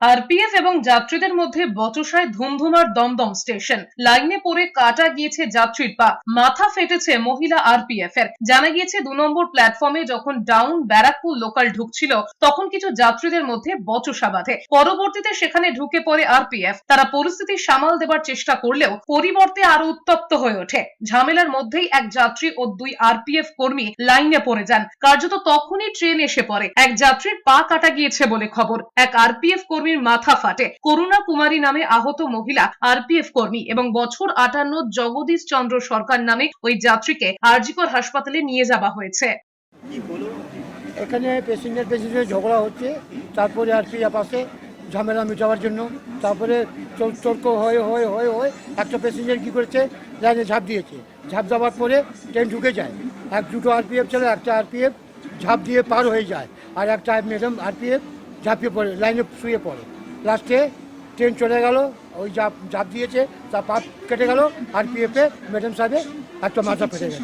RPF এবং যাত্রীদের মধ্যে বচসায় ধুমধুমার দমদম স্টেশন। লাইনে পড়ে কাটা গিয়েছে যাত্রীর পা, মাথা ফেটেছে মহিলা আরপিএফ এর। জানা গিয়েছে 2 নম্বর প্ল্যাটফর্মে যখন ডাউন ব্যারাকপুর লোকাল ঢুকছিল তখন কিছু যাত্রীদের মধ্যে বচসা বাঁধে। পরবর্তীতে সেখানে ঢুকে পড়ে আরপিএফ। তারা পরিস্থিতি সামাল দেবার চেষ্টা করলেও পরিবর্তে আরো উত্তপ্ত হয়ে ওঠে। ঝামেলার মধ্যেই এক যাত্রী ও 2 আরপিএফ কর্মী লাইনে পড়ে যান। কার্যত তখনই ট্রেন এসে পড়ে। এক যাত্রীর পা কাটা গিয়েছে বলে খবর। এক আরপিএফ কর্মীর মাথা ফাটে। করুণা কুমারী নামে আহত মহিলা আরপিএফ কর্মী এবং বছর 58 জগদীশ চন্দ্র সরকার নামে ওই যাত্রীকে আরজিকর হাসপাতালে নিয়ে যাওয়া হয়েছে। এখানে প্যাসেঞ্জার ঝগড়া হচ্ছে, তারপরে আরপিএফ আসে ঝামেলা মেটাবার জন্য। তারপরে তর্ক হয়ে হয়ে হয়ে হয়ে একটা প্যাসেঞ্জার কী করেছে, লাইনে ঝাঁপ দিয়েছে। ঝাঁপ দেওয়ার পরে ট্রেন ঢুকে যায়। দুটো আরপিএফ ছিল, একটা আরপিএফ ঝাঁপ দিয়ে পার হয়ে যায়, আর একটা ম্যাডাম আরপিএফ ঝাঁপিয়ে পড়ে, লাইনে শুয়ে পড়ে। লাস্টে ট্রেন চলে গেল, ওই ঝাঁপ দিয়েছে, তার পা কেটে গেল। আরপিএফে ম্যাডাম সাহেবের একটা মাথা ফেটে গেছে।